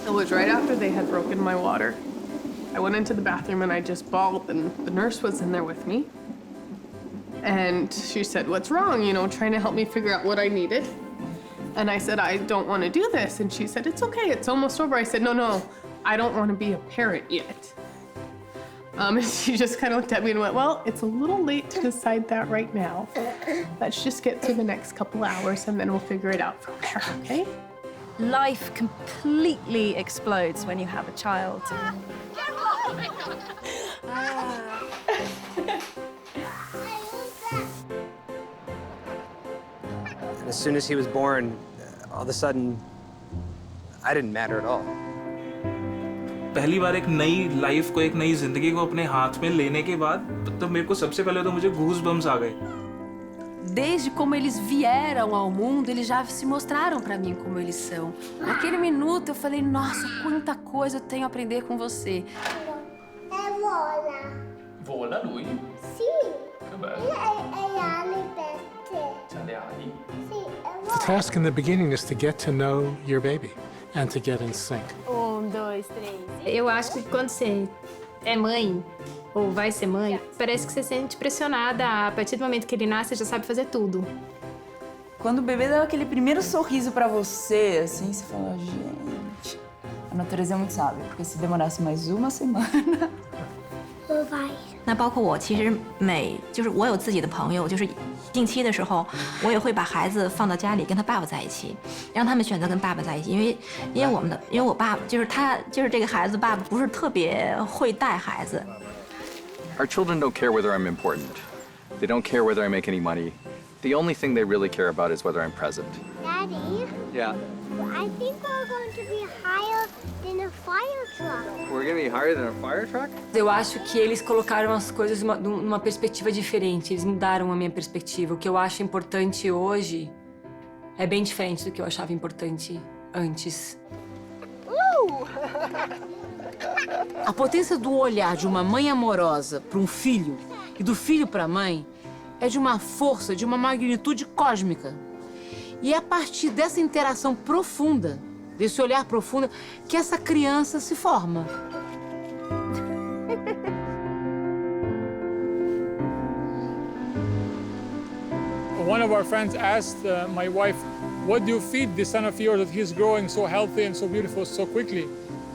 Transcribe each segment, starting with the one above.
It was right after they had broken my water. I went into the bathroom and I just bawled, and the nurse was in there with me. And she said, "What's wrong?" You know, trying to help me figure out what I needed. And I said, "I don't want to do this." And she said, "It's okay, it's almost over." I said, No, I don't want to be a parent yet. And she just kind of looked at me and went, "Well, it's a little late to decide that right now. Let's just get through the next couple hours and then we'll figure it out from there, okay?" Life completely explodes when you have a child. And as soon as he was born, all of a sudden, I didn't matter at all. पहली बार एक नई लाइफ को, एक नई जिंदगी को अपने हाथ में लेने के बाद तो मेरे को सबसे पहले तो मुझे गूज बम्स आ गए। Desde como eles vieram ao mundo, eles já se mostraram pra mim como eles são. Naquele minuto eu falei, nossa, quanta coisa eu tenho a aprender com você. Vola. Vola lui? Sì. Che bello. E ali per te. C'ha le ali. Sì, The task in the beginning is to get to know your baby and to get in sync. 1, 2, 3. Eu acho que quando você é mãe, ou vai ser mãe, parece que você se sente pressionada. A partir do momento que ele nasce, você já sabe fazer tudo. Quando o bebê dá aquele primeiro sorriso pra você, assim, você fala, gente, a natureza é muito sábia, porque se demorasse mais uma semana... 我vai. 那包括我，其实就是我有自己的朋友，就是近期的时候，我也会把孩子放到家里跟他爸爸在一起，让他们选择跟爸爸在一起，因为我爸就是这个孩子爸爸不是特别会带孩子。Our children don't care whether I'm important. They don't care whether I make any money. The only thing they really care about is whether I'm present. Daddy, Yeah. I think we're going to be higher than a fire truck. We're gonna be higher than a fire truck? Eu acho que eles colocaram as coisas numa perspectiva diferente, eles mudaram a minha perspectiva. O que eu acho importante hoje é bem diferente do que eu achava importante antes. A potência do olhar de uma mãe amorosa para um filho e do filho para a mãe é de uma força, de uma magnitude cósmica. E é a partir dessa interação profunda, desse olhar profundo, que essa criança se forma. One of our friends asked my wife, "What do you feed this son of yours that he's growing so healthy and so beautiful so quickly?"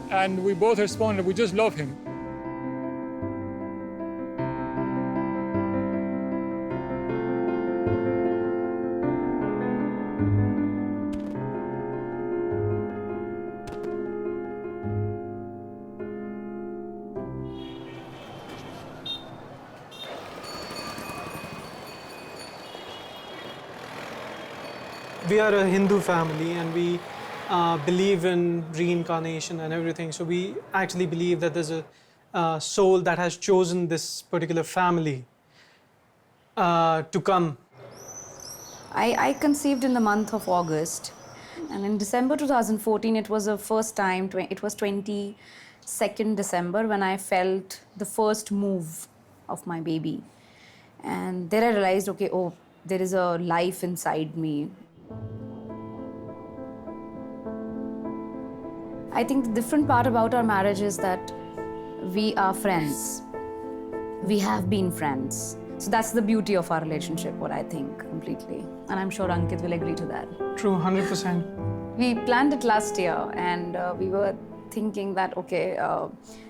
And we both responded, "We just love him." We are a Hindu family and we believe in reincarnation and everything. So we actually believe that there's a soul that has chosen this particular family to come. I conceived in the month of August, and in December 2014, it was the first time, it was 22nd December when I felt the first move of my baby. And there I realized, okay, oh, there is a life inside me. I think the different part about our marriage is that we are friends. We have been friends. So that's the beauty of our relationship, what I think, completely. And I'm sure Ankit will agree to that. True, 100%. We planned it last year and we were thinking that, okay,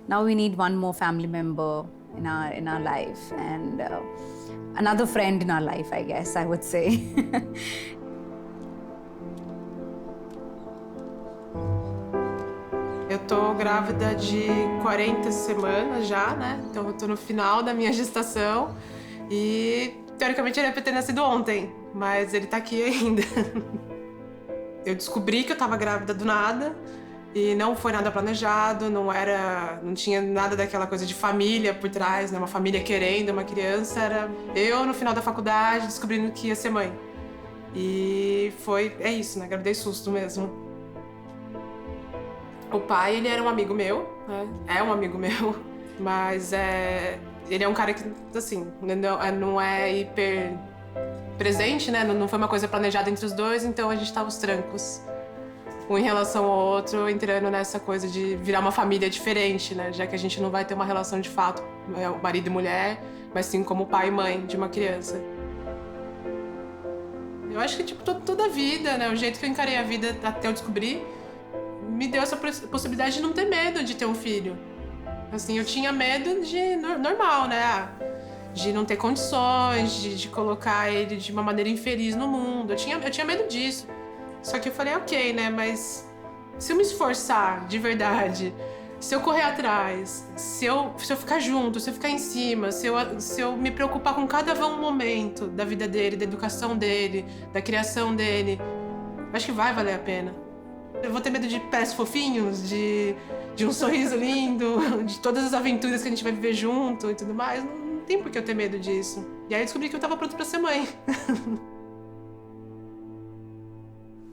now we need one more family member in our life and another friend in our life, I guess, I would say. Eu tô grávida de 40 semanas já, né? Então eu tô no final da minha gestação e, teoricamente, ele é pra ter nascido ontem, mas ele tá aqui ainda. Eu descobri que eu tava grávida do nada e não foi nada planejado, não tinha nada daquela coisa de família por trás, né? Uma família querendo uma criança, era eu no final da faculdade descobrindo que ia ser mãe. E é isso, né? Gravidez susto mesmo. O pai, ele era um amigo meu, né? É um amigo meu, mas ele é um cara que, assim, não é hiper presente, né? Não foi uma coisa planejada entre os dois, então a gente tava aos trancos. um em relação ao outro, entrando nessa coisa de virar uma família diferente, né? Já que a gente não vai ter uma relação de fato, marido e mulher, mas sim como pai e mãe de uma criança. Eu acho que, tipo, toda a vida, né? O jeito que eu encarei a vida até eu descobrir, me deu essa possibilidade de não ter medo de ter um filho. Assim, eu tinha medo de... normal, né? De não ter condições, de colocar ele de uma maneira infeliz no mundo. Eu tinha medo disso. Só que eu falei, ok, né? Mas se eu me esforçar de verdade, se eu correr atrás, se eu ficar junto, se eu ficar em cima, se eu me preocupar com cada momento da vida dele, da educação dele, da criação dele, acho que vai valer a pena. Eu vou ter medo de pés fofinhos, de um sorriso lindo, de todas as aventuras que a gente vai viver junto e tudo mais. Não tem por que eu ter medo disso. E aí eu descobri que eu tava pronta pra ser mãe.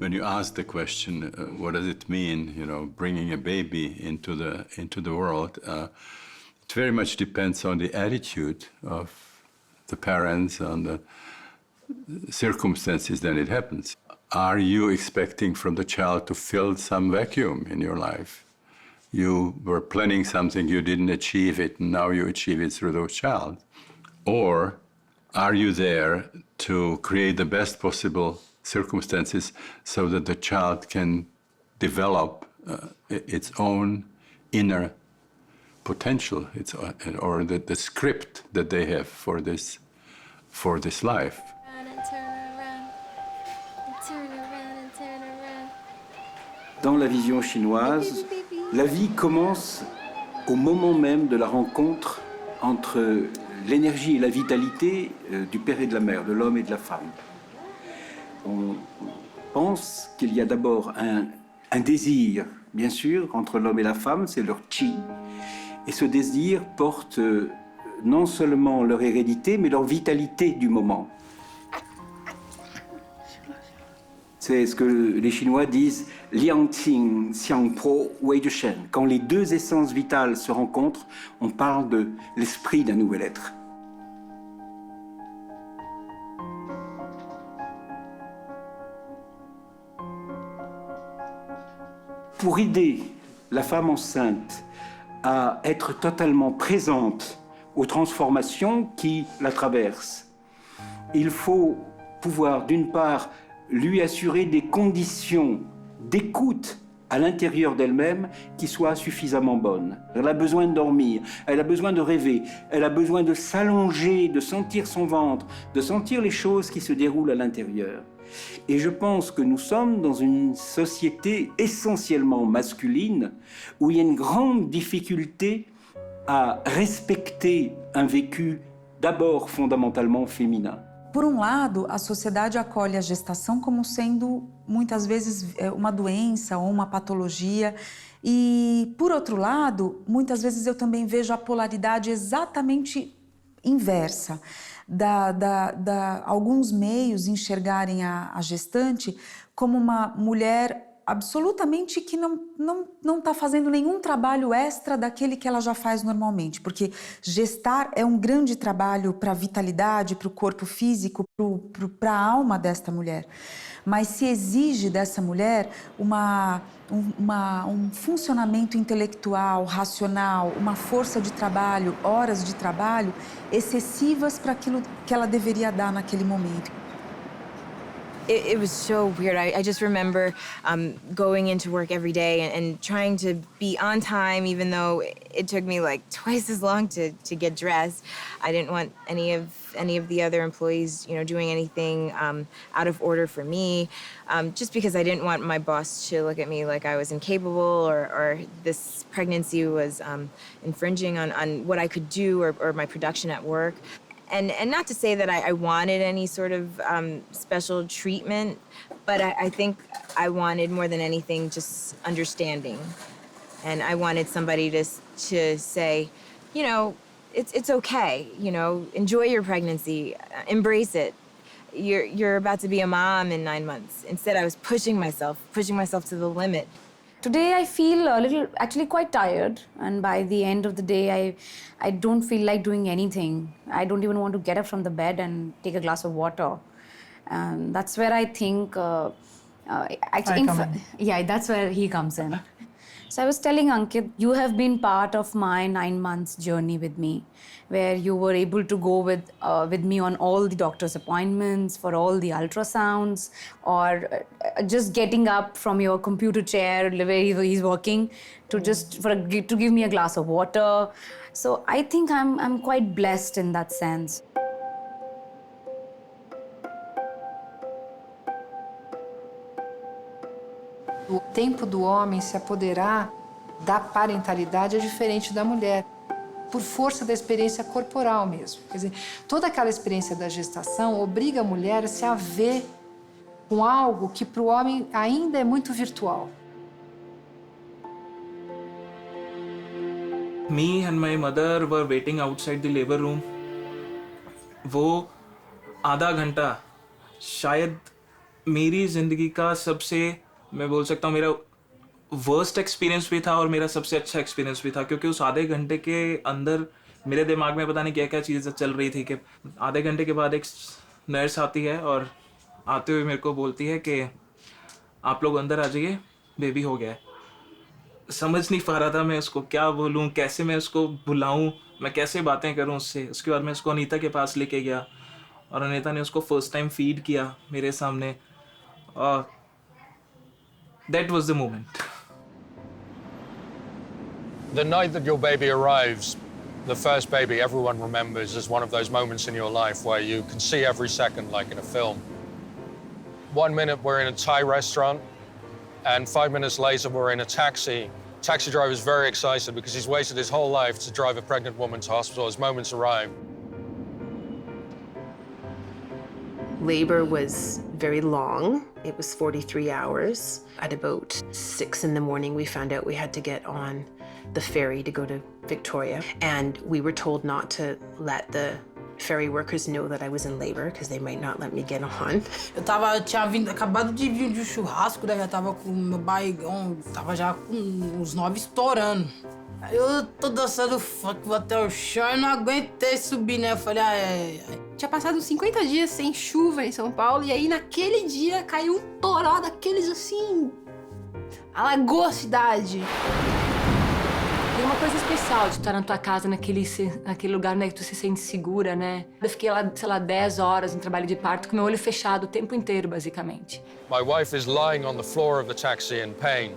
When you ask the question, what does it mean, bringing a baby into the world, it very much depends on the attitude of the parents, on the circumstances that it happens. Are you expecting from the child to fill some vacuum in your life? You were planning something, you didn't achieve it, and now you achieve it through the child. Or are you there to create the best possible circumstances so that the child can develop its own inner potential, or the script that they have for this life. Dans la vision chinoise, la vie commence au moment même de la rencontre entre l'énergie et la vitalité du père et de la mère, de l'homme et de la femme. On pense qu'il y a d'abord un désir, bien sûr, entre l'homme et la femme, c'est leur chi. Et ce désir porte non seulement leur hérédité, mais leur vitalité du moment. C'est ce que les Chinois disent Liang Qing, Xiang Po, Wei Shen. Quand les deux essences vitales se rencontrent, on parle de l'esprit d'un nouvel être. Pour aider la femme enceinte à être totalement présente aux transformations qui la traversent, il faut pouvoir, d'une part, lui assurer des conditions d'écoute à l'intérieur d'elle-même qui soient suffisamment bonnes. Elle a besoin de dormir, elle a besoin de rêver, elle a besoin de s'allonger, de sentir son ventre, de sentir les choses qui se déroulent à l'intérieur. Et je pense que nous sommes dans une société essentiellement masculine où il y a une grande difficulté à respecter un vécu d'abord fondamentalement féminin. Por lado, a sociedade acolhe a gestação como sendo, muitas vezes, uma doença ou uma patologia. E, por outro lado, muitas vezes eu também vejo a polaridade exatamente inversa. Alguns meios enxergarem a gestante como uma mulher absolutamente que não está fazendo nenhum trabalho extra daquele que ela já faz normalmente, porque gestar é um grande trabalho para a vitalidade, para o corpo físico, para a alma desta mulher. Mas se exige dessa mulher um funcionamento intelectual, racional, uma força de trabalho, horas de trabalho excessivas para aquilo que ela deveria dar naquele momento. It was so weird. I just remember going into work every day and trying to be on time, even though it took me like twice as long to get dressed. I didn't want any of the other employees, doing anything out of order for me, just because I didn't want my boss to look at me like I was incapable or this pregnancy was infringing on what I could do or my production at work. And not to say that I wanted any sort of special treatment, but I think I wanted more than anything just understanding. And I wanted somebody to say, it's okay, enjoy your pregnancy, embrace it. You're about to be a mom in 9 months. Instead, I was pushing myself to the limit. Today I feel actually quite tired, and by the end of the day I don't feel like doing anything. I don't even want to get up from the bed and take a glass of water. And that's where I think Yeah, that's where he comes in. So I was telling Ankit, you have been part of my 9 months journey with me, where you were able to go with me on all the doctor's appointments, for all the ultrasounds, or just getting up from your computer chair where he's working to to give me a glass of water. So I think I'm quite blessed in that sense. O tempo do homem se apoderar da parentalidade é diferente da mulher, por força da experiência corporal mesmo. Quer dizer, toda aquela experiência da gestação obriga a mulher a se haver com algo que para o homem ainda é muito virtual. Me and my mother were waiting outside the labor room. वो आधा घंटा शायद मेरी जिंदगी का सबसे, मैं बोल सकता हूँ, मेरा वर्स्ट एक्सपीरियंस भी था और मेरा सबसे अच्छा एक्सपीरियंस भी था, क्योंकि उस आधे घंटे के अंदर मेरे दिमाग में पता नहीं क्या क्या चीज़ें चल रही थी कि आधे घंटे के बाद एक नर्स आती है और आते हुए मेरे को बोलती है कि आप लोग अंदर आ जाइए, बेबी हो गया है। समझ नहीं पा रहा था मैं उसको क्या बोलूँ, कैसे मैं उसको बुलाऊँ, मैं कैसे बातें करूँ उससे। उसके बाद मैं उसको अनीता के पास लेके गया और अनीता ने उसको फर्स्ट टाइम फीड किया मेरे सामने, और that was the moment. The night that your baby arrives, the first baby everyone remembers as one of those moments in your life where you can see every second like in a film. 1 minute we're in a Thai restaurant, and 5 minutes later we're in a taxi. Taxi driver is very excited because he's waited his whole life to drive a pregnant woman to hospital. His moments arrive. Labor was very long. It was 43 hours. At about 6 in the morning, we found out we had to get on the ferry to go to Victoria. And we were told not to let the ferry workers know that I was in labor because they might not let me get on. Eu tinha acabado de vir de um churrasco, daí já tava com meu barrigão, tava já com os 9 estourando. Aí eu tô dançando funk, vou até o chão e não aguentei subir, né? Eu falei, Tinha passado 50 dias sem chuva em São Paulo, e aí naquele dia caiu um toró daqueles assim, alagou a cidade. Tem uma coisa especial de estar na tua casa, naquele lugar, né, que tu se sente segura, né? Eu fiquei lá, sei lá, 10 horas em trabalho de parto com meu olho fechado o tempo inteiro, basicamente. My wife is lying on the floor of the taxi in pain,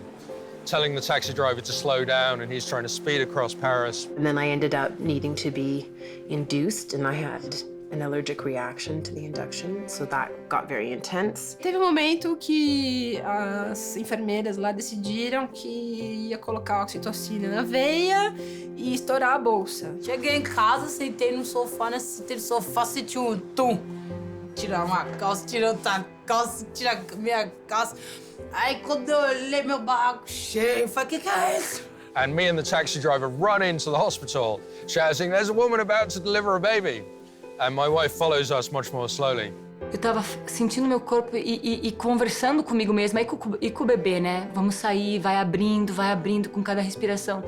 telling the taxi driver to slow down, and he's trying to speed across Paris. And then I ended up needing to be induced, and I had an allergic reaction to the induction, so that got very intense. Teve um momento que as enfermeiras lá decidiram que ia colocar oxitocina na veia e estourar a bolsa. Cheguei em casa, sentei no sofá, senti um tum. Tirar uma calça, tirar outra calça, tirar minha calça. Aí quando eu olhei meu barraco cheio, eu falei, que é isso? And me and the taxi driver run into the hospital, shouting, "There's a woman about to deliver a baby." And my wife follows us much more slowly. Eu tava sentindo meu corpo e conversando comigo mesma e com o bebê, né? Vamos sair, vai abrindo com cada respiração.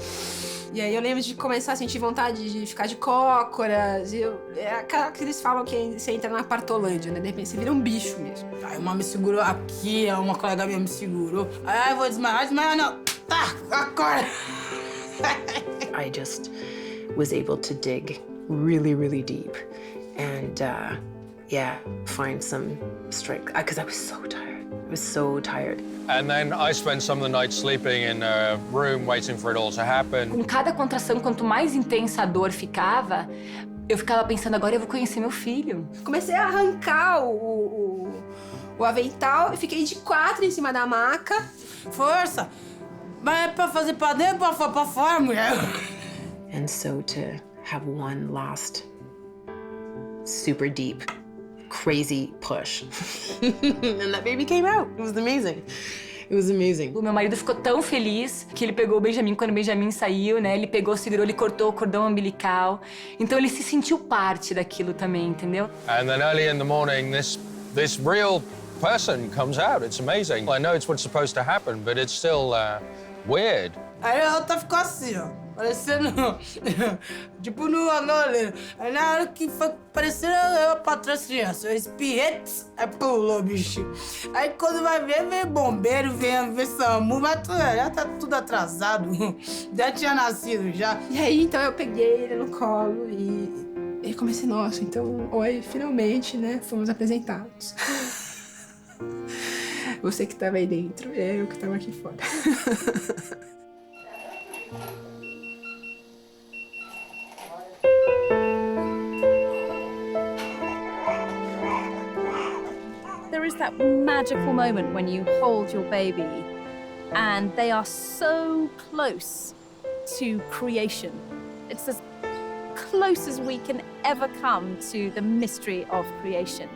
E aí eu lembro de começar a sentir vontade de ficar de cócoras. É aquela que eles falam que você entra na partolândia, né? De repente você vira um bicho mesmo. Aí uma me segurou aqui, uma colega minha me segurou. Aí eu vou desmaiar não. Tá, acorda! I just was able to dig really, really deep and, find some strength. Because I was so tired. I was so tired. And then I spent some of the night sleeping in a room waiting for it all to happen. Com cada contração, quanto mais intensa a dor ficava, eu ficava pensando, agora eu vou conhecer meu filho. Comecei a arrancar o avental e fiquei de 4 em cima da maca. Força! Mas é pra fazer pra dentro ou pra fora, mulher? And so to have one last super deep, crazy push. And that baby came out. It was amazing. It was amazing. O meu marido ficou tão feliz que ele pegou o Benjamin quando o Benjamin saiu, né? Ele pegou, segurou, ele cortou o cordão umbilical. Então ele se sentiu parte daquilo também, entendeu? And then early in the morning, this real person comes out. It's amazing. I know it's what's supposed to happen, but it's still weird. Aí a outra ficou assim, ó. parecendo... tipo no Angola. Aí na hora que foi parecendo eu pra trás criança. Eu espirrei, aí pulou, bicho. Aí quando vai ver, vem bombeiro, vem SAMU, mas já tá tudo atrasado. Já tinha nascido, já. E aí, então, eu peguei ele no colo e comecei, nossa, então, oi, finalmente, né, fomos apresentados. Você que tava aí dentro, eu que tava aqui fora. There is that magical moment when you hold your baby and they are so close to creation. It's as close as we can ever come to the mystery of creation.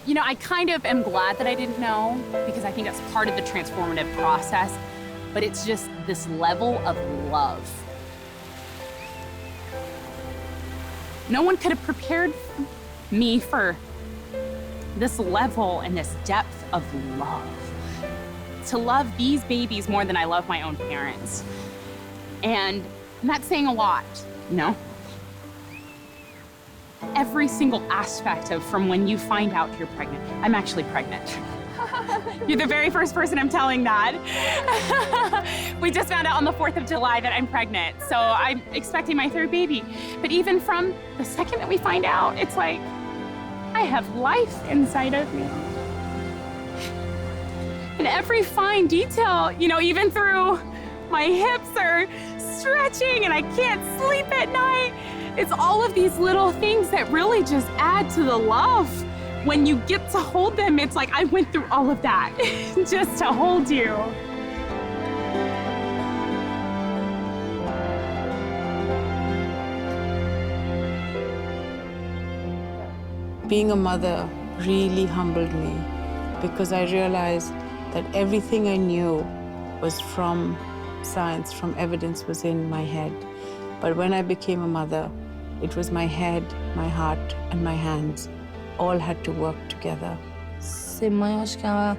You know, I kind of am glad that I didn't know, because I think that's part of the transformative process, but it's just this level of love. No one could have prepared me for this level and this depth of love. To love these babies more than I love my own parents. And that's saying a lot, you know? Every single aspect of from when you find out you're pregnant. I'm actually pregnant. You're the very first person I'm telling that. We just found out on the 4th of July that I'm pregnant, so I'm expecting my 3rd baby. But even from the second that we find out, it's like, I have life inside of me. And every fine detail, you know, even through my hips are stretching and I can't sleep at night. It's all of these little things that really just add to the love. When you get to hold them, it's like I went through all of that just to hold you. Being a mother really humbled me because I realized that everything I knew was from science, from evidence was in my head. But when I became a mother, it was my head, my heart, and my hands. All had to work together. Ser mãe, eu acho que é a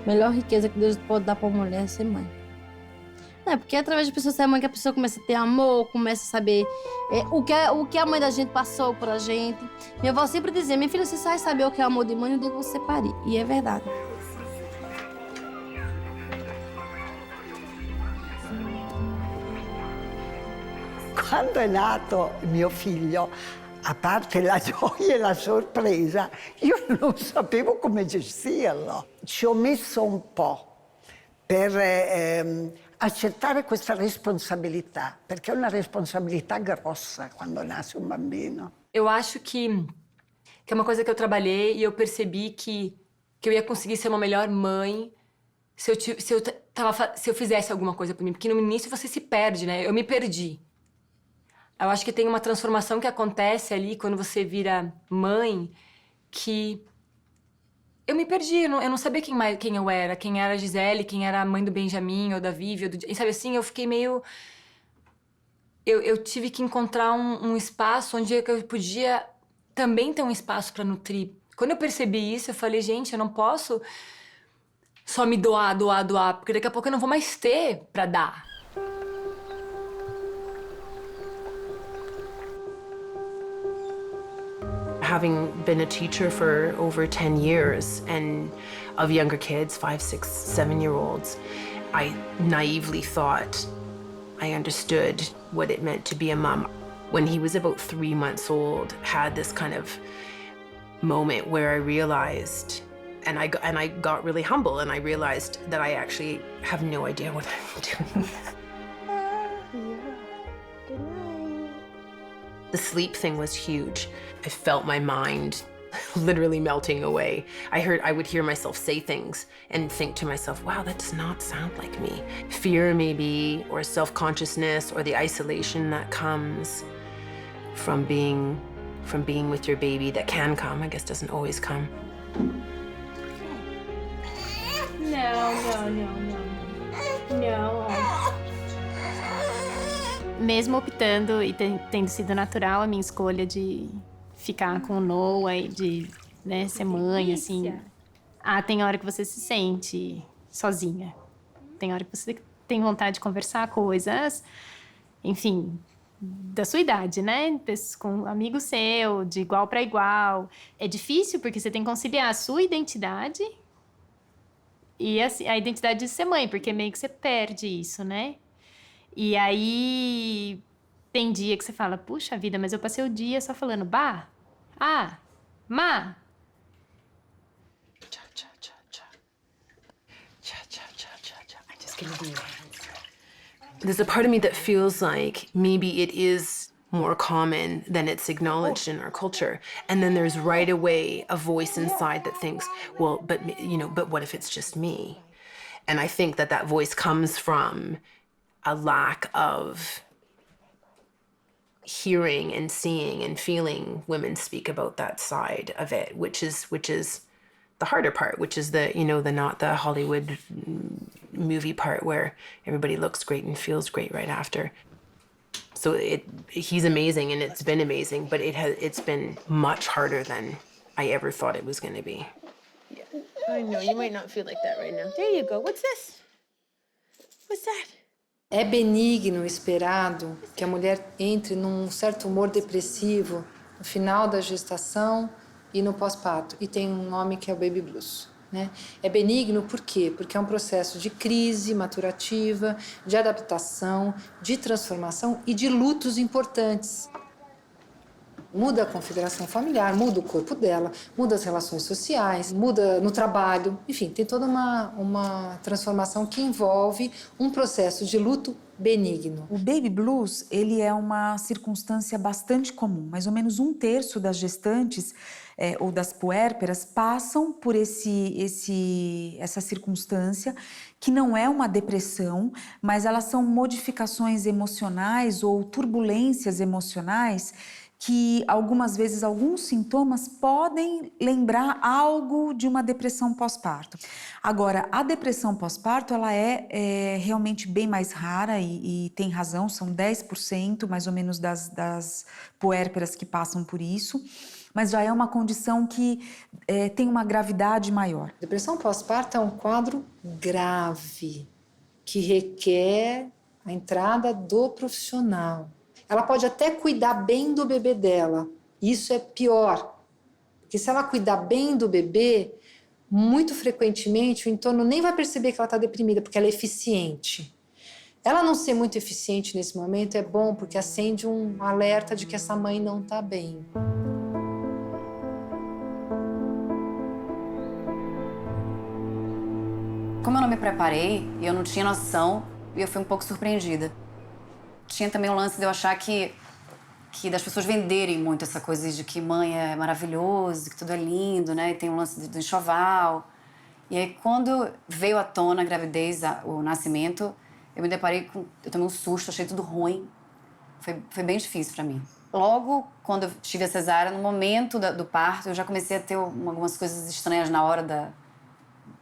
melhor riqueza que Deus pode dar para uma mulher, é ser mãe. É, porque é através de pessoa ser mãe que a pessoa começa a ter amor, começa a saber o que a mãe da gente passou pra gente. Minha avó sempre dizia, minha filha, você sai saber o que é amor de mãe no dia que você parir. E é verdade. Quando è nato mio figlio, a parte la gioia e la sorpresa, io non sapevo come gestirlo. Ci ho messo un po' per accettare questa responsabilità, perché è una responsabilità grossa quando nasce un bambino. Eu acho que é uma coisa que eu trabalhei e eu percebi que eu ia conseguir ser uma melhor mãe se eu fizesse alguma coisa por mim. Porque no início você se perde, né? Eu me perdi. Eu acho que tem uma transformação que acontece ali quando você vira mãe que eu me perdi, eu não sabia quem eu era, quem era a Gisele, quem era a mãe do Benjamin ou da Vivi, e sabe assim, eu fiquei meio... Eu tive que encontrar um espaço onde eu podia também ter um espaço para nutrir. Quando eu percebi isso, eu falei, gente, eu não posso só me doar, porque daqui a pouco eu não vou mais ter para dar. Having been a teacher for over 10 years and of younger kids, 5, 6, 7-year-olds, I naively thought I understood what it meant to be a mom. When he was about 3 months old, had this kind of moment where I realized, and I got really humble, and I realized that I actually have no idea what I'm doing. The sleep thing was huge. I felt my mind literally melting away. I would hear myself say things and think to myself, wow, that does not sound like me. Fear maybe, or self-consciousness, or the isolation that comes from being with your baby, that can come, I guess doesn't always come. No. Mesmo optando e tendo sido natural a minha escolha de ficar com o Noah e de, né, ser mãe, assim, tem hora que você se sente sozinha. Tem hora que você tem vontade de conversar coisas, enfim, da sua idade, né? Com um amigo seu, de igual para igual. É difícil porque você tem que conciliar a sua identidade e a identidade de ser mãe, porque meio que você perde isso, né? E aí tem dia que você fala, puxa vida, mas eu passei o dia só falando bah, má. I'm just gonna do your hands. There's a part of me that feels like maybe it is more common than it's acknowledged in our culture. And then there's right away a voice inside that thinks, well, but what if it's just me? And I think that voice comes from a lack of hearing and seeing and feeling women speak about that side of it, which is the harder part, which is the not the Hollywood movie part where everybody looks great and feels great right after. So he's amazing and it's been amazing, but it's been much harder than I ever thought it was going to be. Yeah. I know, you might not feel like that right now. There you go. What's this? What's that? É benigno esperado que a mulher entre num certo humor depressivo no final da gestação e no pós-parto. E tem um nome que é o baby blues, né? É benigno por quê? Porque é um processo de crise maturativa, de adaptação, de transformação e de lutos importantes. Muda a configuração familiar, muda o corpo dela, muda as relações sociais, muda no trabalho. Enfim, tem toda uma transformação que envolve um processo de luto benigno. O baby blues, ele é uma circunstância bastante comum. Mais ou menos 1/3 das gestantes ou das puérperas passam por essa circunstância, que não é uma depressão, mas elas são modificações emocionais ou turbulências emocionais que algumas vezes alguns sintomas podem lembrar algo de uma depressão pós-parto. Agora, a depressão pós-parto, ela é realmente bem mais rara e tem razão, são 10% mais ou menos das puérperas que passam por isso, mas já é uma condição que tem uma gravidade maior. Depressão pós-parto é um quadro grave, que requer a entrada do profissional. Ela pode até cuidar bem do bebê dela. Isso é pior. Porque se ela cuidar bem do bebê, muito frequentemente o entorno nem vai perceber que ela está deprimida, porque ela é eficiente. Ela não ser muito eficiente nesse momento é bom, porque acende um alerta de que essa mãe não está bem. Como eu não me preparei e eu não tinha noção, eu fui um pouco surpreendida. Tinha também o lance de eu achar que das pessoas venderem muito essa coisa de que mãe é maravilhoso, que tudo é lindo, né? E tem um lance do enxoval. E aí, quando veio à tona a gravidez, o nascimento, eu me deparei com... Eu tomei um susto, achei tudo ruim. Foi bem difícil pra mim. Logo, quando eu tive a cesárea, no momento do parto, eu já comecei a ter algumas coisas estranhas na hora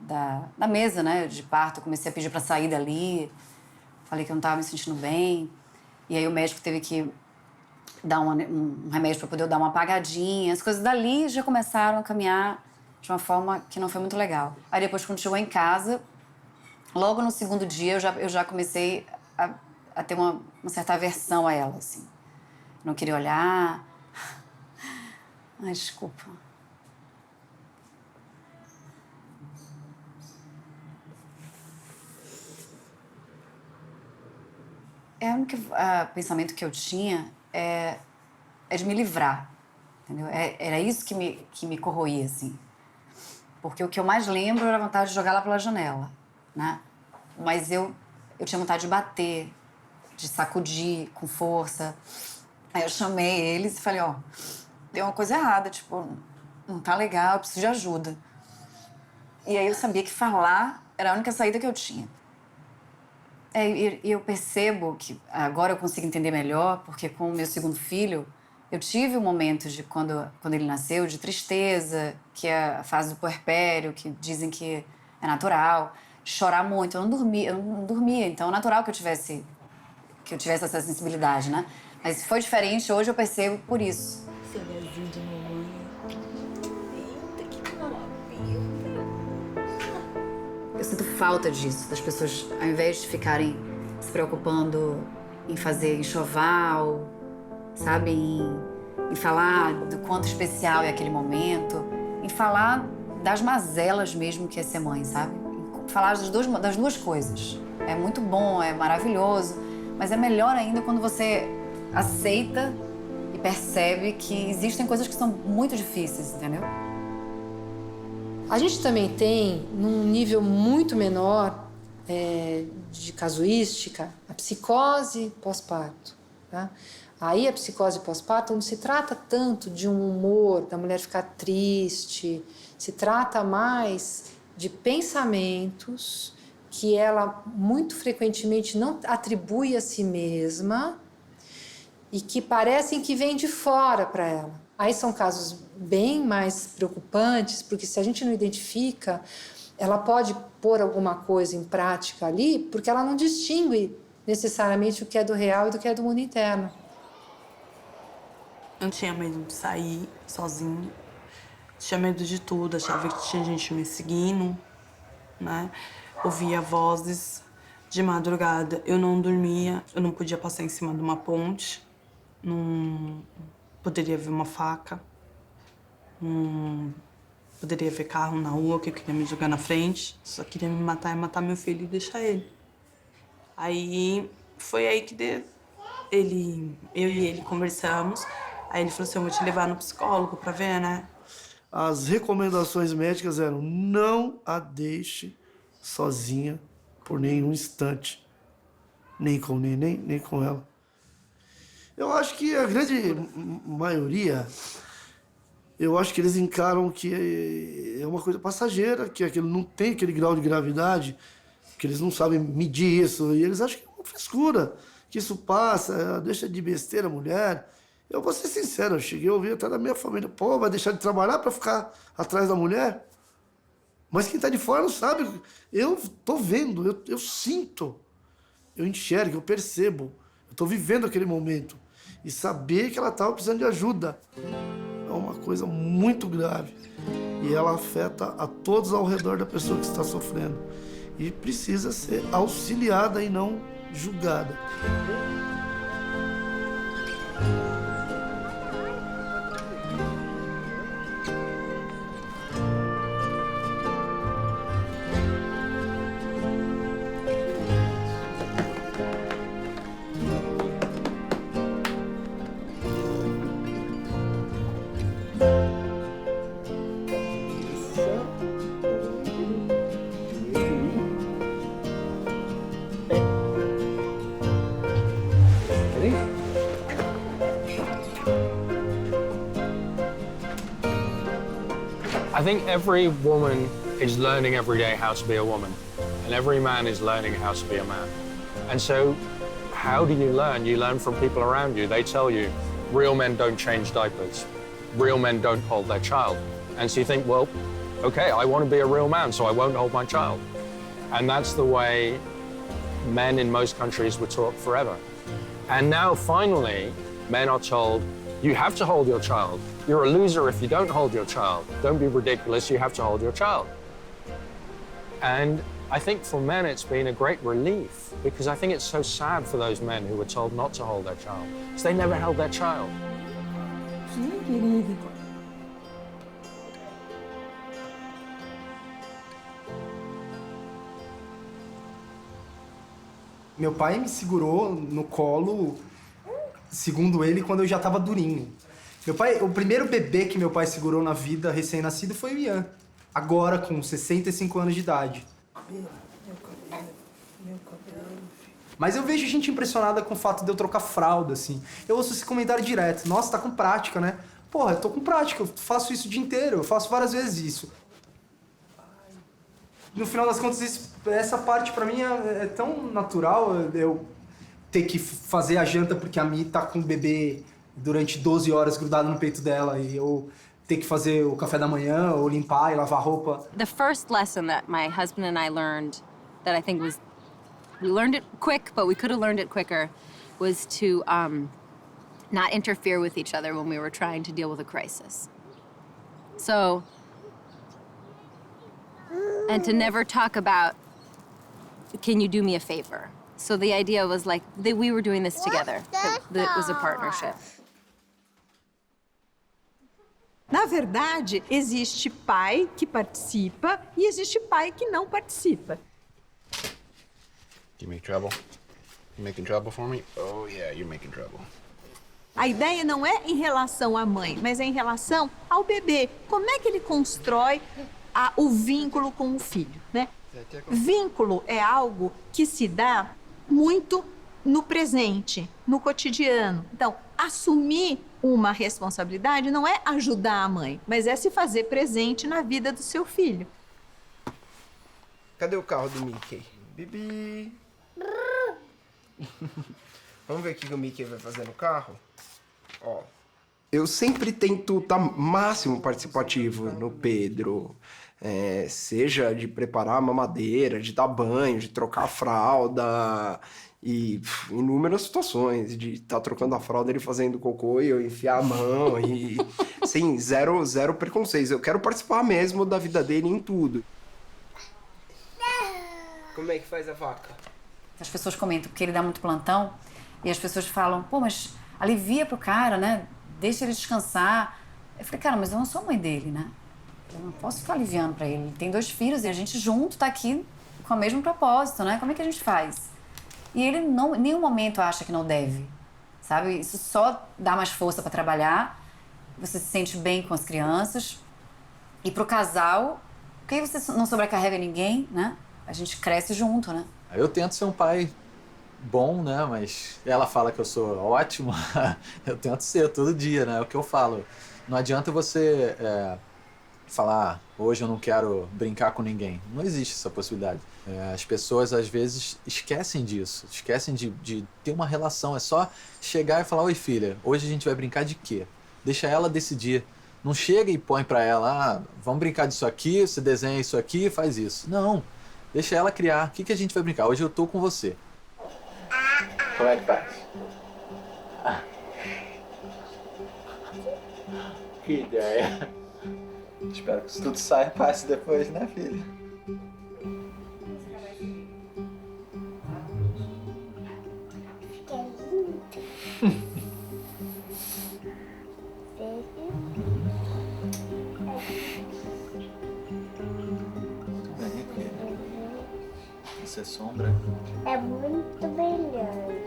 da mesa, né? De parto. Eu comecei a pedir pra sair dali. Falei que eu não tava me sentindo bem. E aí o médico teve que dar um remédio para poder dar uma apagadinha. As coisas dali já começaram a caminhar de uma forma que não foi muito legal. Aí depois, quando chegou em casa, logo no segundo dia eu já comecei a ter uma certa aversão a ela, assim. Não queria olhar. Ai, desculpa. O único pensamento que eu tinha é de me livrar, entendeu? Era isso que me corroía, assim. Porque o que eu mais lembro era a vontade de jogar lá pela janela, né? Mas eu tinha vontade de bater, de sacudir com força. Aí eu chamei eles e falei, ó, deu uma coisa errada, tipo, não tá legal, eu preciso de ajuda. E aí eu sabia que falar era a única saída que eu tinha. E eu percebo que agora eu consigo entender melhor, porque com o meu segundo filho, eu tive um momento de quando ele nasceu, de tristeza, que é a fase do puerpério, que dizem que é natural, chorar muito. Eu não dormia, então é natural que eu tivesse essa sensibilidade, né? Mas foi diferente, hoje eu percebo por isso. Seu Leozinho de mamãe. Eita, que maravilha. Eu sinto falta disso, das pessoas, ao invés de ficarem se preocupando em fazer enxoval, sabe? Em falar do quanto especial é aquele momento, em falar das mazelas mesmo que é ser mãe, sabe? Falar das duas coisas. É muito bom, é maravilhoso, mas é melhor ainda quando você aceita e percebe que existem coisas que são muito difíceis, entendeu? A gente também tem, num nível muito menor de casuística, a psicose pós-parto. Tá? Aí a psicose pós-parto não se trata tanto de um humor, da mulher ficar triste, se trata mais de pensamentos que ela muito frequentemente não atribui a si mesma e que parecem que vêm de fora para ela. Aí são casos bem mais preocupantes, porque se a gente não identifica, ela pode pôr alguma coisa em prática ali, porque ela não distingue necessariamente o que é do real e do que é do mundo interno. Eu tinha medo de sair sozinha, tinha medo de tudo, achava que tinha gente me seguindo, né? Ouvia vozes de madrugada, eu não dormia, eu não podia passar em cima de uma ponte, não poderia ver uma faca, poderia ver carro na rua que eu queria me jogar na frente, só queria me matar e matar meu filho e deixar ele. Aí foi aí que eu e ele conversamos, aí ele falou assim, eu vou te levar no psicólogo pra ver, né? As recomendações médicas eram: não a deixe sozinha por nenhum instante, nem com o neném, nem com ela. Eu acho que a grande maioria, eu acho que eles encaram que é uma coisa passageira, que aquilo não tem aquele grau de gravidade, que eles não sabem medir isso, e eles acham que é uma frescura, que isso passa, deixa de besteira a mulher. Eu vou ser sincero, eu cheguei a ouvir até da minha família, pô, vai deixar de trabalhar para ficar atrás da mulher? Mas quem tá de fora não sabe. Eu tô vendo, eu sinto, eu enxergo, eu percebo, eu tô vivendo aquele momento. E saber que ela estava precisando de ajuda é uma coisa muito grave. E ela afeta a todos ao redor da pessoa que está sofrendo. E precisa ser auxiliada e não julgada. I think every woman is learning every day how to be a woman, and every man is learning how to be a man. And so, how do you learn? You learn from people around you. They tell you, real men don't change diapers. Real men don't hold their child. And so you think, well, okay, I want to be a real man, so I won't hold my child. And that's the way men in most countries were taught forever. And now, finally, men are told, you have to hold your child. You're a loser if you don't hold your child. Don't be ridiculous, you have to hold your child. And I think for men it's been a great relief, because I think it's so sad for those men who were told not to hold their child, because they never held their child. Meu pai me segurou no colo, segundo ele, quando eu já estava durinho. Meu pai, o primeiro bebê que meu pai segurou na vida, recém-nascido, foi o Ian. Agora, com 65 anos de idade. Mas eu vejo gente impressionada com o fato de eu trocar fralda, assim. Eu ouço esse comentário direto. Nossa, tá com prática, né? Porra, eu tô com prática, eu faço isso o dia inteiro, eu faço várias vezes isso. No final das contas, essa parte pra mim é tão natural, eu ter que fazer a janta porque a Mi tá com o bebê durante 12 horas grudado no peito dela e eu ter que fazer o café da manhã ou limpar e lavar roupa. The first lesson that my husband and I learned that I think was, we learned it quick, but we could have learned it quicker, was to not interfere with each other when we were trying to deal with a crisis. So and to never talk about, can you do me a favor? So the idea was like, that we were doing this together, that it was a partnership. Na verdade, existe pai que participa e existe pai que não participa. You make trouble? You making trouble for me? Oh yeah, you're making trouble. A ideia não é em relação à mãe, mas é em relação ao bebê. Como é que ele constrói o vínculo com o filho, né? Vínculo é algo que se dá muito no presente, no cotidiano. Então, assumir uma responsabilidade não é ajudar a mãe, mas é se fazer presente na vida do seu filho. Cadê o carro do Mickey? Bibi! Vamos ver o que o Mickey vai fazer no carro? Ó, eu sempre tento estar máximo participativo no Pedro. Seja de preparar a mamadeira, de dar banho, de trocar a fralda... E inúmeras situações de estar trocando a fralda, ele fazendo cocô e eu enfiar a mão e... Sim, zero preconceitos. Eu quero participar mesmo da vida dele em tudo. Como é que faz a vaca? As pessoas comentam porque ele dá muito plantão e as pessoas falam, pô, mas alivia pro cara, né? Deixa ele descansar. Eu falei, cara, mas eu não sou mãe dele, né? Eu não posso ficar aliviando pra ele. Ele tem 2 filhos e a gente junto tá aqui com o mesmo propósito, né? Como é que a gente faz? E ele em nenhum momento acha que não deve, sabe? Isso só dá mais força para trabalhar, você se sente bem com as crianças. E pro casal, porque aí você não sobrecarrega ninguém, né? A gente cresce junto, né? Eu tento ser um pai bom, né? Mas ela fala que eu sou ótimo, eu tento ser todo dia, né? É o que eu falo. Não adianta você falar, hoje eu não quero brincar com ninguém. Não existe essa possibilidade. As pessoas, às vezes, esquecem disso. Esquecem de ter uma relação. É só chegar e falar, oi, filha, hoje a gente vai brincar de quê? Deixa ela decidir. Não chega e põe pra ela, vamos brincar disso aqui, você desenha isso aqui, faz isso. Não. Deixa ela criar. O que a gente vai brincar? Hoje eu tô com você. Como é que faz? Que ideia. Espero que isso tudo saia fácil depois, né, filha? Essa sombra é muito brilhante.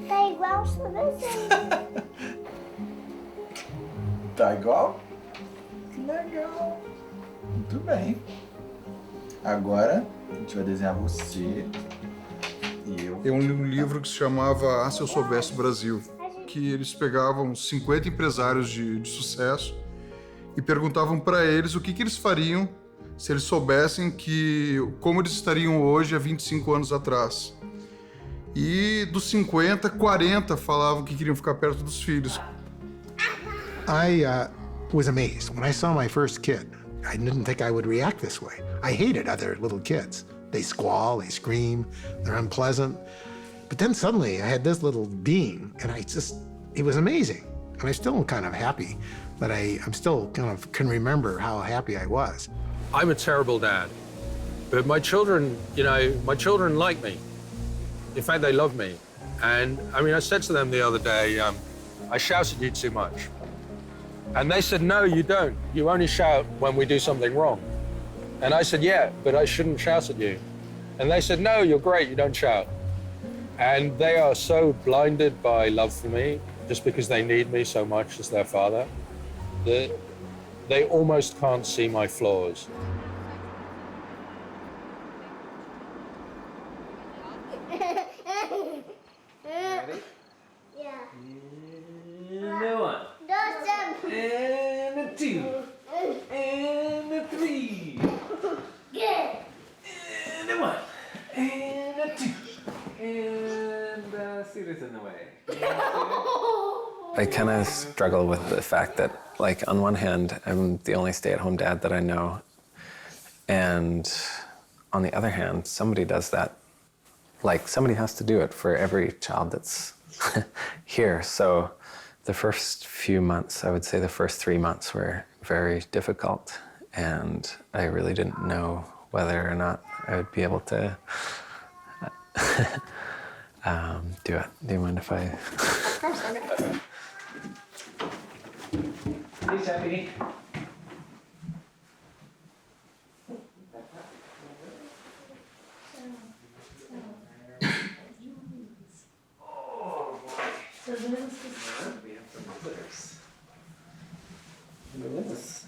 Tá igual o seu desenho. Tá igual? Que legal. Muito bem. Agora a gente vai desenhar você e eu. Eu li um livro que se chamava Ah, Se Eu Soubesse Brasil, que eles pegavam 50 empresários de sucesso e perguntavam para eles o que eles fariam se eles soubessem como eles estariam hoje há 25 anos atrás. E dos 50, 40 falavam que queriam ficar perto dos filhos. I was amazed when I saw my first kid. I didn't think I would react this way. I hated other little kids. They squall, they scream, they're unpleasant. But then suddenly I had this little being, and it was amazing. And I'm still kind of happy, but I'm still kind of can remember how happy I was. I'm a terrible dad, but my children, my children like me. In fact, they love me. And I mean, I said to them the other day, I shout at you too much. And they said, no, you don't. You only shout when we do something wrong. And I said, yeah, but I shouldn't shout at you. And they said, no, you're great, you don't shout. And they are so blinded by love for me, just because they need me so much as their father, that they almost can't see my flaws. Ready? Yeah. And one. And a two. And a three. Good. And a one. And a two. And Sita's in the way. I kind of struggle with the fact that, like, on one hand, I'm the only stay-at-home dad that I know. And on the other hand, somebody does that. Like, somebody has to do it for every child that's here. So The first few months, I would say the first 3 months were very difficult, and I really didn't know whether or not I would be able to do it. Do you mind if I... Of course, okay. Hey, Stephanie. So this is We have some visitors. Look at this.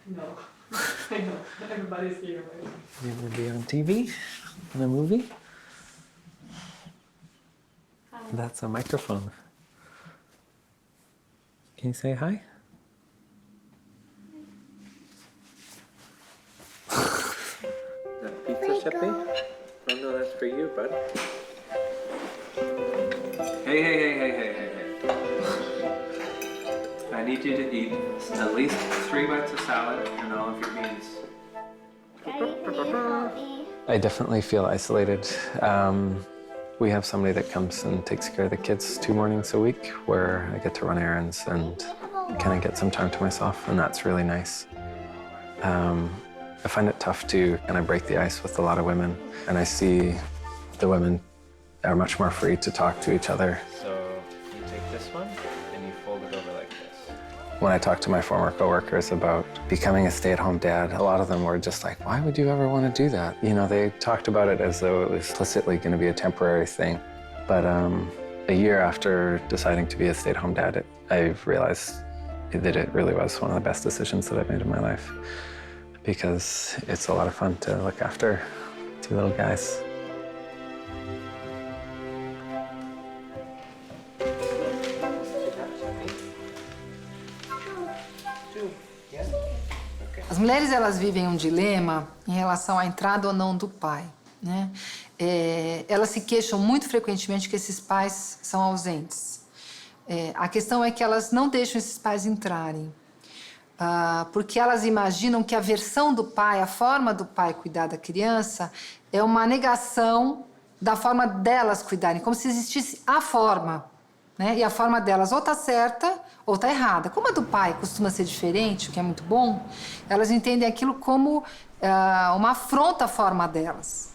No. I know. Everybody's here, right? You want to be on TV? In a movie? That's a microphone. Can you say hi? That pizza, Sheppy? Oh no, that's for you, bud. Hey. I need you to eat at least 3 bites of salad and all of your beans. I definitely feel isolated. We have somebody that comes and takes care of the kids 2 mornings a week, where I get to run errands and kind of get some time to myself, and that's really nice. I find it tough to kind of break the ice with a lot of women, and I see the women are much more free to talk to each other. So you take this one and you fold it over like this. When I talked to my former coworkers about becoming a stay-at-home dad, a lot of them were just like, why would you ever want to do that? You know, they talked about it as though it was implicitly going to be a temporary thing. But a year after deciding to be a stay-at-home dad, I've realized that it really was one of the best decisions that I've made in my life, because it's a lot of fun to look after 2 little guys. As mulheres, elas vivem um dilema em relação à entrada ou não do pai, né? Elas se queixam muito frequentemente que esses pais são ausentes. A questão é que elas não deixam esses pais entrarem, porque elas imaginam que a versão do pai, a forma do pai cuidar da criança, é uma negação da forma delas cuidarem, como se existisse a forma, né? E a forma delas ou tá certa ou tá errada. Como a do pai costuma ser diferente, o que é muito bom, elas entendem aquilo como uma afronta à forma delas.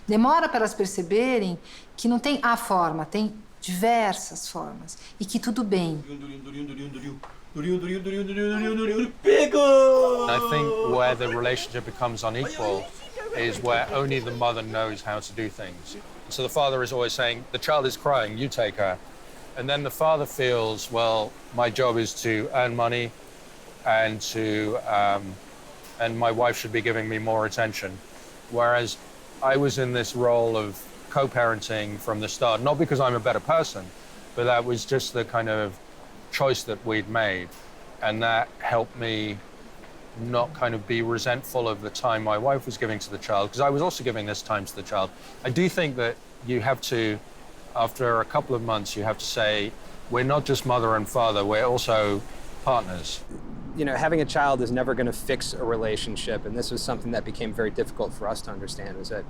Demora para elas perceberem que não tem a forma, tem diversas formas e que tudo bem. I think where the relationship becomes unequal is where only the mother knows how to do things. So the father is always saying, the child is crying, you take her. And then the father feels, well, my job is to earn money and and my wife should be giving me more attention. Whereas I was in this role of co-parenting from the start, not because I'm a better person, but that was just the kind of choice that we'd made. And that helped me not kind of be resentful of the time my wife was giving to the child, because I was also giving this time to the child. I do think that you have to, after a couple of months, you have to say, we're not just mother and father, we're also partners. You know, having a child is never going to fix a relationship, and this was something that became very difficult for us to understand, is that,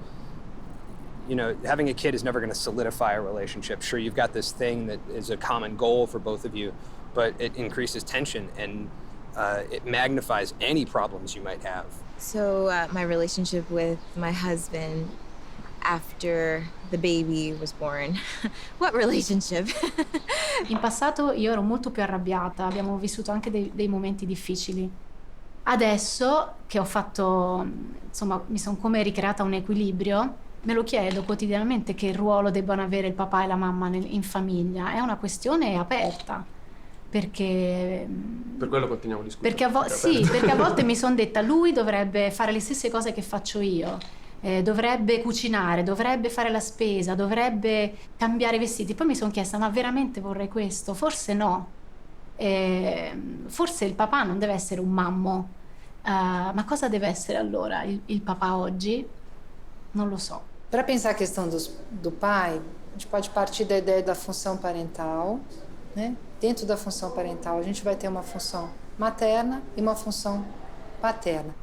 you know, having a kid is never going to solidify a relationship. Sure, you've got this thing that is a common goal for both of you, but it increases tension and it magnifies any problems you might have. So my relationship with my husband after the baby was born. What relationship? In passato io ero molto più arrabbiata, abbiamo vissuto anche dei momenti difficili. Adesso che ho fatto, insomma, mi sono come ricreata un equilibrio, me lo chiedo quotidianamente che ruolo debbano avere il papà e la mamma in famiglia. È una questione aperta, perché... Per quello continuiamo a discutere. Perché a volte mi sono detta, lui dovrebbe fare le stesse cose che faccio io. Dovrebbe cucinare, dovrebbe fare la spesa, dovrebbe cambiare i vestiti. Poi mi sono chiesta, ma veramente vorrei questo? Forse no. Forse il papà não deve essere un mammo. Ma cosa deve essere allora il papà oggi? Non lo so. Para pensar a questão do pai, a gente pode partir da ideia da função parental, né? Dentro da função parental, a gente vai ter uma função materna e uma função paterna.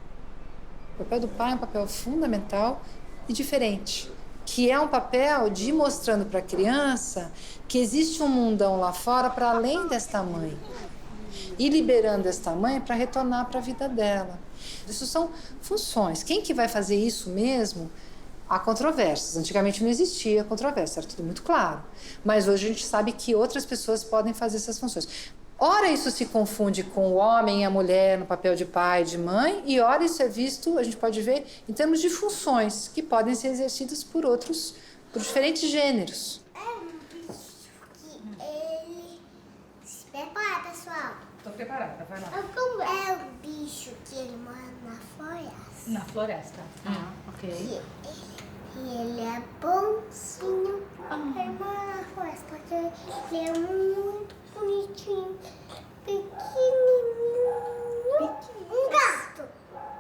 O papel do pai é um papel fundamental e diferente, que é um papel de ir mostrando para a criança que existe um mundão lá fora para além desta mãe e liberando esta mãe para retornar para a vida dela. Isso são funções. Quem que vai fazer isso mesmo? Há controvérsias. Antigamente não existia controvérsia, era tudo muito claro. Mas hoje a gente sabe que outras pessoas podem fazer essas funções. Ora isso se confunde com o homem e a mulher no papel de pai e de mãe, e ora isso é visto, a gente pode ver, em termos de funções que podem ser exercidas por diferentes gêneros. Prepara, pessoal. Tô preparada, vai lá. É o bicho que ele mora na floresta. Na floresta. Ok. E ele é bonzinho. Ele mora na floresta porque ele é muito bonitinho. Pequenininho. Um gato.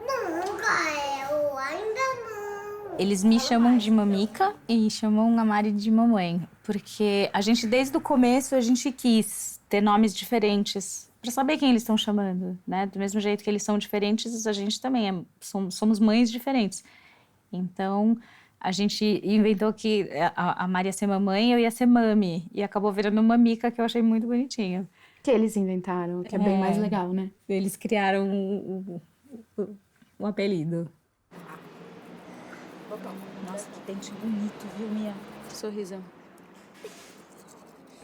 Não, Gael, ainda não. Eles me chamam de Mamica e chamam a Mari de mamãe. Porque a gente, desde o começo, a gente quis ter nomes diferentes para saber quem eles estão chamando, né? Do mesmo jeito que eles são diferentes, a gente também somos mães diferentes. Então, a gente inventou que a Mari ia ser mamãe e eu ia ser mami. E acabou virando Mamica, que eu achei muito bonitinho. Que eles inventaram, que é bem mais legal, né? Eles criaram o apelido. Nossa, que dente bonito, viu, Mia? Sorrisão.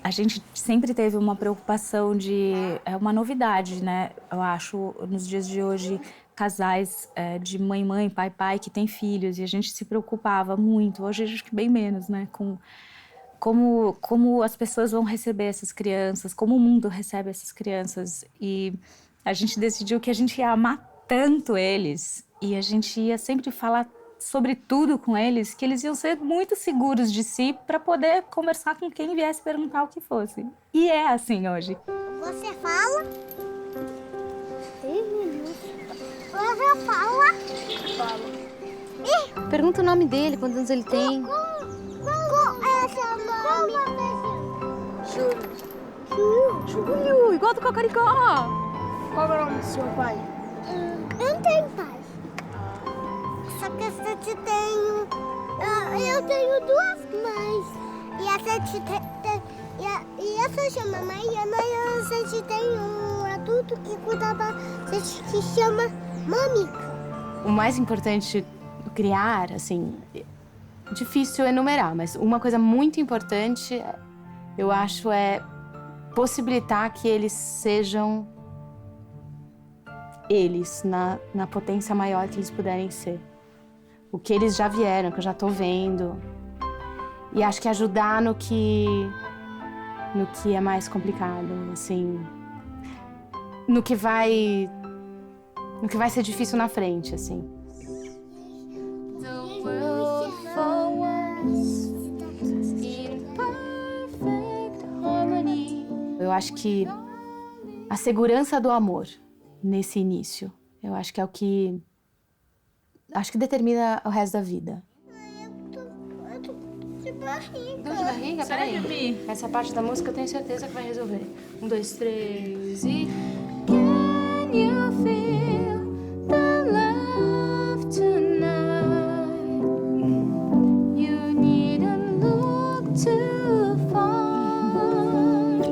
A gente sempre teve uma preocupação de... É uma novidade, né? Eu acho, nos dias de hoje, casais de mãe, pai, que têm filhos. E a gente se preocupava muito. Hoje, acho que bem menos, né? Com como as pessoas vão receber essas crianças, como o mundo recebe essas crianças. E a gente decidiu que a gente ia amar tanto eles. E a gente ia sempre falar sobre tudo com eles, que eles iam ser muito seguros de si para poder conversar com quem viesse perguntar o que fosse. E é assim hoje. Você fala? Você fala? Falo. Pergunta o nome dele, quantos anos ele tem. Qual é seu nome? Júlio. Júlio, igual do Cocoricó. Qual é o nome do seu pai? Eu não tenho pai. Só que a gente tem... Eu tenho duas mães. E a gente e essa chama mãe. E a gente tem um adulto que cuida da gente que chama Mamica. O mais importante criar, assim, difícil enumerar, mas uma coisa muito importante, eu acho, é possibilitar que eles sejam eles, na potência maior que eles puderem ser. O que eles já vieram, que eu já tô vendo. E acho que ajudar no que é mais complicado, assim. No que vai ser difícil na frente, assim. Eu acho que a segurança do amor nesse início, eu acho que é o que determina o resto da vida. Eu tô de barriga. Dor de barriga? Peraí. Essa parte da música eu tenho certeza que vai resolver. 1, 2, 3 e... Can you feel the love tonight? You needn't look too far.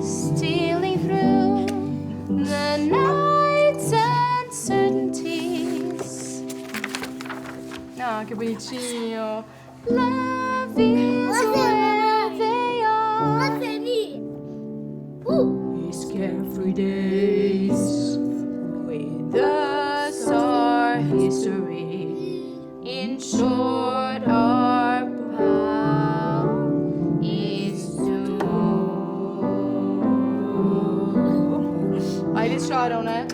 Stealing through the night's uncertainties. Ah, que bonitinho. Love is where they are. These carefree days with us our history. In short, our vow is to know. Aí eles choram, né?